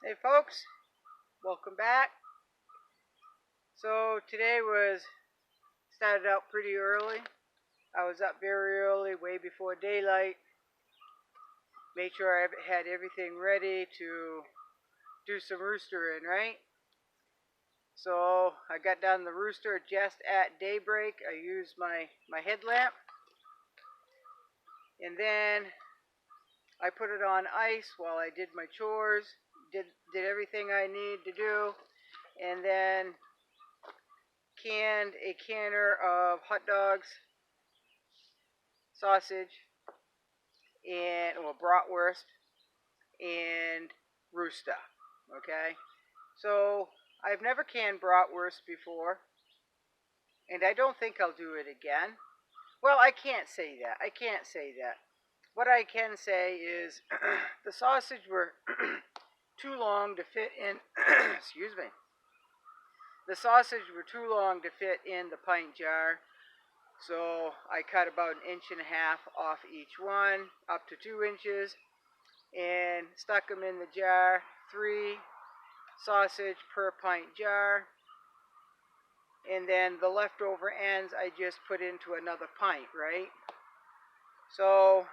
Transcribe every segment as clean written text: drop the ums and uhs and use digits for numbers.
Hey folks, welcome back. So today started out pretty early. I was up very early, way before daylight. Made sure I had everything ready to do some roostering, right? So I got down the rooster just at daybreak. I used my headlamp. And then I put it on ice while I did my chores. Did everything I need to do. And then canned a canner of hot dogs, sausage, and bratwurst and rooster. Okay, so I've never canned bratwurst before, and I don't think I'll do it again. Well, I can't say that. What I can say is the sausage were too long to fit in. Excuse me. The sausage were too long to fit in the pint jar. So I cut about 1.5 inches off each one, up to 2 inches, and stuck them in the jar. 3 sausage per pint jar. And then the leftover ends I just put into another pint, right? So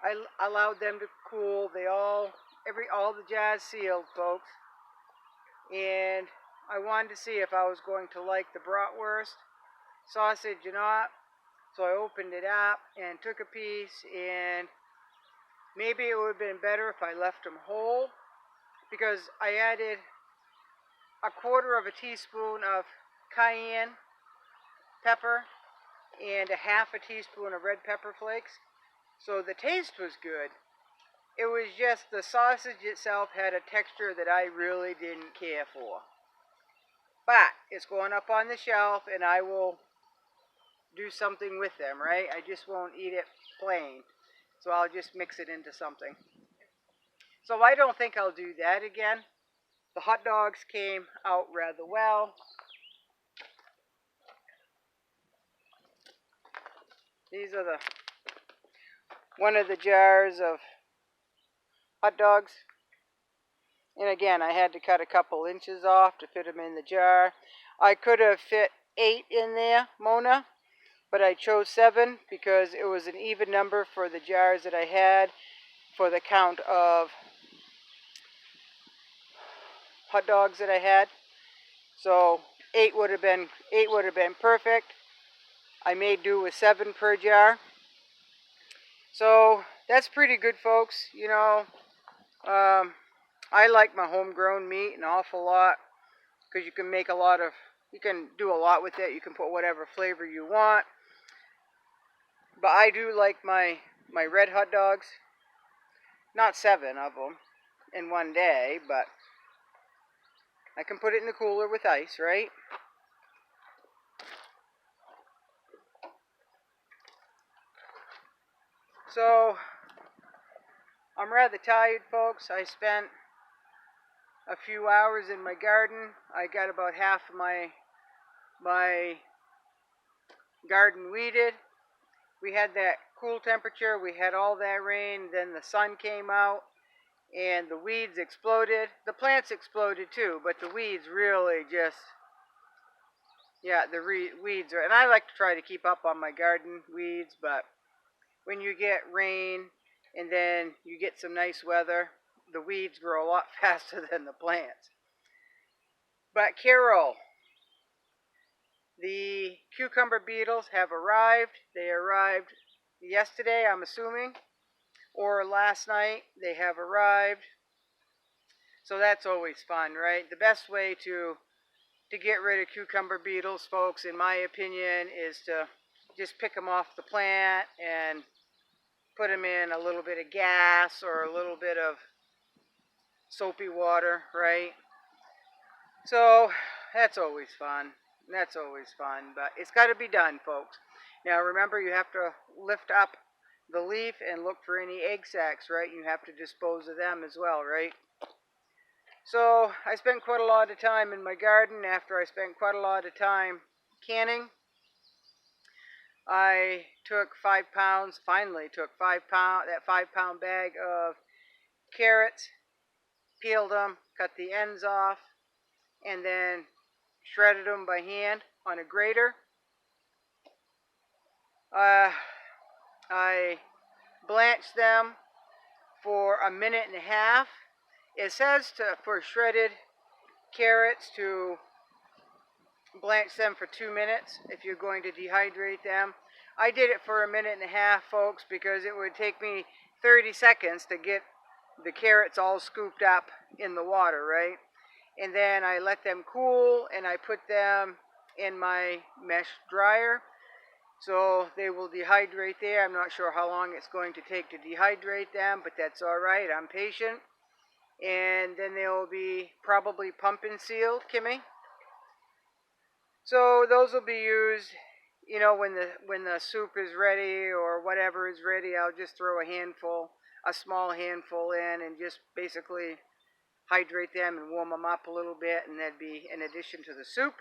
I allowed them to cool. All the jars sealed, folks. And I wanted to see if I was going to like the bratwurst sausage or not. So I opened it up and took a piece, and maybe it would have been better if I left them whole, because I added 1/4 teaspoon of cayenne pepper and 1/2 teaspoon of red pepper flakes. So the taste was good. It was just the sausage itself had a texture that I really didn't care for. But it's going up on the shelf, and I will do something with them, right? I just won't eat it plain. So I'll just mix it into something. So I don't think I'll do that again. The hot dogs came out rather well. These are one of the jars of hot dogs. And again, I had to cut a couple inches off to fit them in the jar. I could have fit 8 in there, Mona, but I chose 7 because it was an even number for the jars that I had for the count of hot dogs that I had. So 8 would have been perfect. I made do with 7 per jar. So that's pretty good, folks. I like my homegrown meat an awful lot because you can do a lot with it. You can put whatever flavor you want. But I do like my red hot dogs. Not 7 of them in one day, but I can put it in the cooler with ice, right? So I'm rather tired, folks. I spent a few hours in my garden. I got about half of my garden weeded. We had that cool temperature. We had all that rain. Then the sun came out, and the weeds exploded. The plants exploded too, but the weeds really just, weeds are. And I like to try to keep up on my garden weeds, but when you get rain and then you get some nice weather, the weeds grow a lot faster than the plants. But Carol, the cucumber beetles have arrived. They arrived yesterday, I'm assuming, or last night. They have arrived. So that's always fun, right? The best way to get rid of cucumber beetles, folks, in my opinion, is to just pick them off the plant and put them in a little bit of gas or a little bit of soapy water, right? So that's always fun. But it's got to be done, folks. Now remember, you have to lift up the leaf and look for any egg sacs, right? You have to dispose of them as well, right? So I spent quite a lot of time in my garden. After I spent quite a lot of time canning, I took 5 pounds, finally took 5 pound, that 5 pound bag of carrots peeled them, cut the ends off, and then shredded them by hand on a grater. I blanched them for a minute and a half. It says for shredded carrots to blanch them for 2 minutes if you're going to dehydrate them. I did it for a minute and a half, folks, because it would take me 30 seconds to get the carrots all scooped up in the water, right? And then I let them cool and I put them in my mesh dryer. So they will dehydrate there. I'm not sure how long it's going to take to dehydrate them, but that's all right. I'm patient. And then they will be probably pump and sealed, Kimmy. So those will be used, you know, when the soup is ready or whatever is ready. I'll just throw a small handful in, and just basically hydrate them and warm them up a little bit, and that'd be in addition to the soup.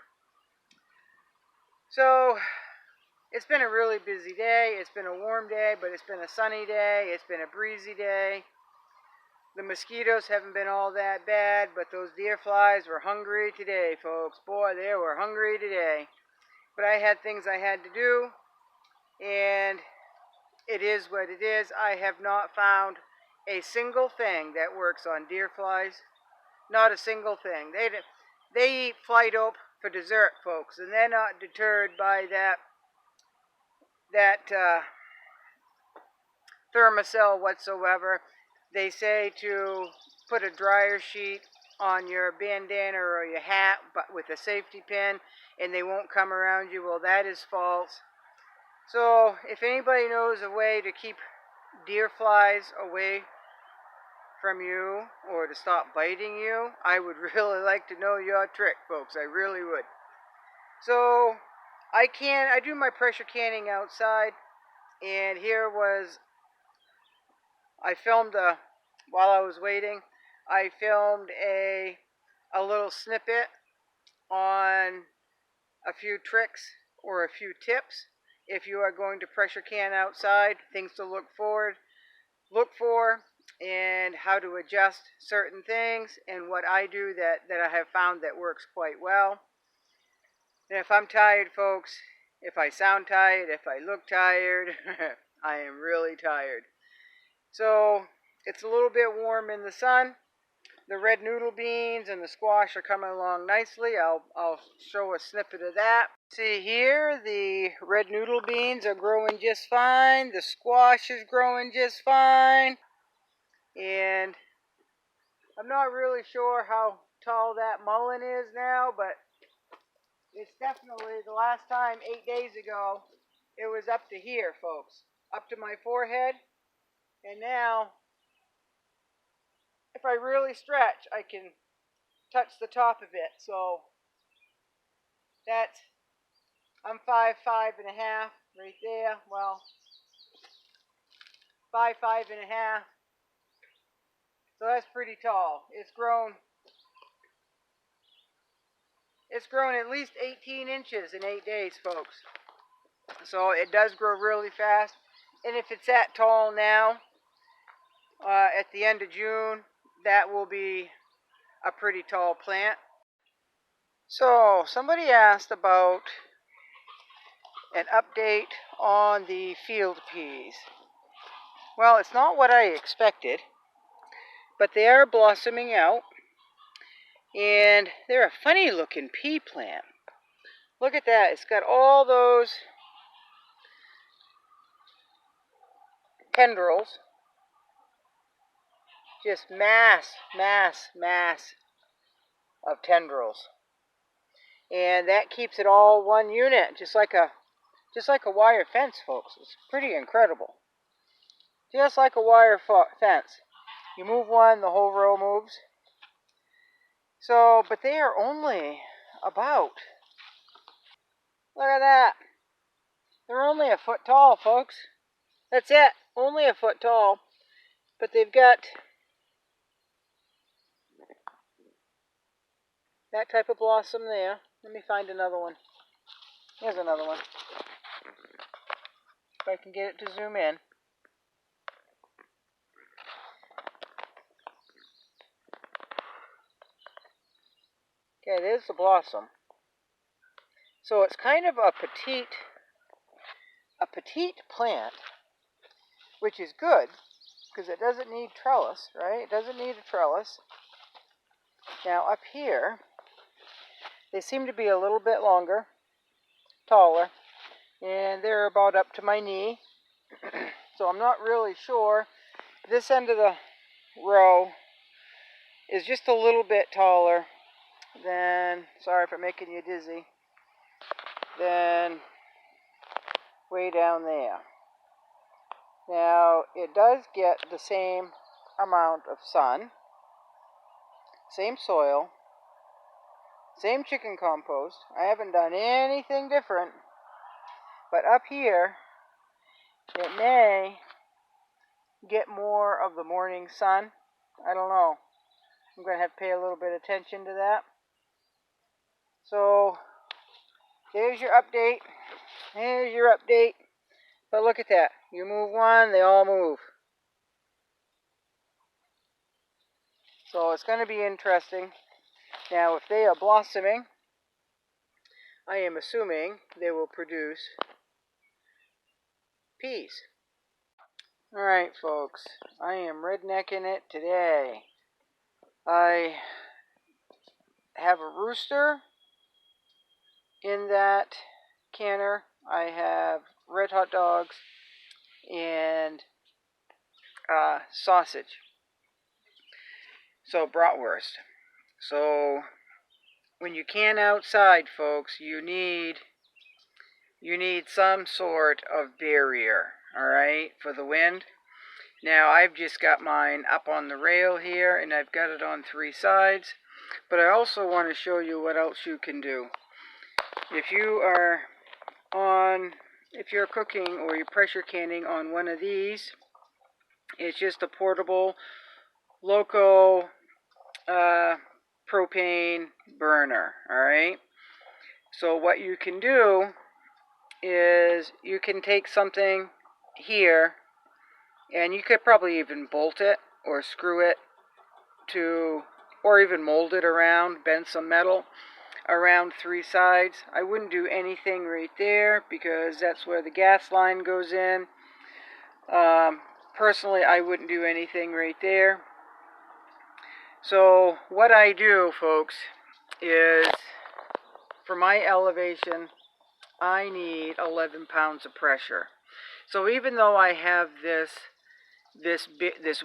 So it's been a really busy day. It's been a warm day, but it's been a sunny day. It's been a breezy day. The mosquitoes haven't been all that bad, but those deer flies were hungry today, folks. Boy, they were hungry today. But I had things I had to do, and it is what it is. I have not found a single thing that works on deer flies. Not a single thing. They eat fly dope for dessert, folks, and they're not deterred by that thermocell whatsoever. They say to put a dryer sheet on your bandana or your hat, but with a safety pin, and they won't come around you. Well, that is false. So if anybody knows a way to keep deer flies away from you or to stop biting you, I would really like to know your trick, folks. I really would. So I do my pressure canning outside, and I filmed while I was waiting, I filmed a little snippet on a few tricks or a few tips if you are going to pressure can outside, things to look for, and how to adjust certain things, and what I do that I have found that works quite well. And if I'm tired, folks, if I sound tired, if I look tired, I am really tired. So it's a little bit warm in the sun. The red noodle beans and the squash are coming along nicely. I'll show a snippet of that. See here, the red noodle beans are growing just fine. The squash is growing just fine. And I'm not really sure how tall that mullein is now, but it's definitely, the last time, 8 days ago, it was up to here, folks. Up to my forehead. And now, if I really stretch, I can touch the top of it. So I'm 5'5" right there. Well, 5'5". So that's pretty tall. It's grown at least 18 inches in 8 days, folks. So it does grow really fast. And if it's that tall now, at the end of June, that will be a pretty tall plant. So somebody asked about an update on the field peas. Well, it's not what I expected, but they are blossoming out, and they're a funny looking pea plant. Look at that. It's got all those tendrils, just mass of tendrils, and that keeps it all one unit, just like a wire fence, folks. It's pretty incredible. Just like a wire fence. You move one, the whole row moves. So, but they are only about, look at that. They're only a foot tall, folks. That's it. Only a foot tall. But they've got that type of blossom there. Let me find another one. Here's another one. If I can get it to zoom in. Okay, there's the blossom. So it's kind of a petite plant, which is good because it doesn't need trellis, right? It doesn't need a trellis. Now up here, they seem to be a little bit longer, taller, and they're about up to my knee. So I'm not really sure. This end of the row is just a little bit taller than, sorry if I'm making you dizzy, than way down there. Now, it does get the same amount of sun, same soil, same chicken compost. I haven't done anything different, but up here, it may get more of the morning sun. I don't know. I'm going to have to pay a little bit of attention to that. So, there's your update. Here's your update. But look at that. You move one, they all move. So it's going to be interesting. Now, if they are blossoming, I am assuming they will produce peas. Alright, folks. I am rednecking it today. I have a rooster in that canner. I have red hot dogs and sausage. So, bratwurst. So, when you can outside, folks, you need some sort of barrier, alright, for the wind. Now, I've just got mine up on the rail here, and I've got it on 3 sides. But I also want to show you what else you can do. If you're cooking or you're pressure canning on one of these, it's just a portable, loco, propane burner, alright? So what you can do is you can take something here, and you could probably even bolt it or screw it to, or even mold it around, bend some metal around 3 sides. I wouldn't do anything right there because that's where the gas line goes in. Personally, I wouldn't do anything right there. So what I do, folks, is for my elevation, I need 11 pounds of pressure. So even though I have this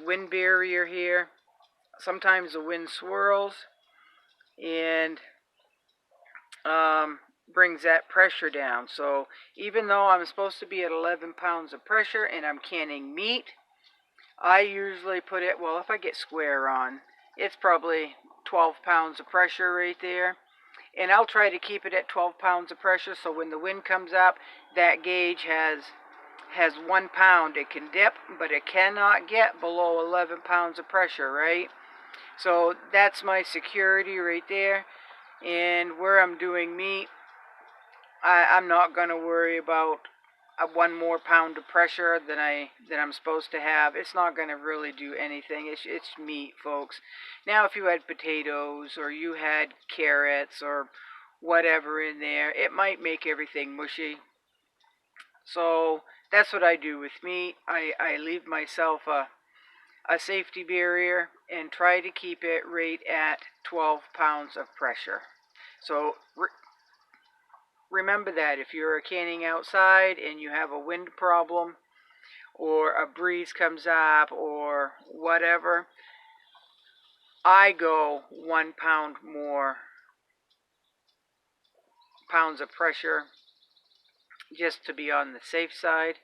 wind barrier here, sometimes the wind swirls and brings that pressure down. So even though I'm supposed to be at 11 pounds of pressure and I'm canning meat, I usually put it, well, if I get square on, it's probably 12 pounds of pressure right there. And I'll try to keep it at 12 pounds of pressure, so when the wind comes up, that gauge has 1 pound. It can dip, but it cannot get below 11 pounds of pressure, right? So that's my security right there. And where I'm doing meat, I'm not going to worry about 1 more pound of pressure than I'm supposed to have. It's not going to really do anything. It's meat, folks. Now, if you had potatoes or you had carrots or whatever in there, it might make everything mushy. So that's what I do with meat. I leave myself a safety barrier and try to keep it right at 12 pounds of pressure. So remember that if you're canning outside and you have a wind problem or a breeze comes up or whatever, I go 1 pound more pounds of pressure just to be on the safe side.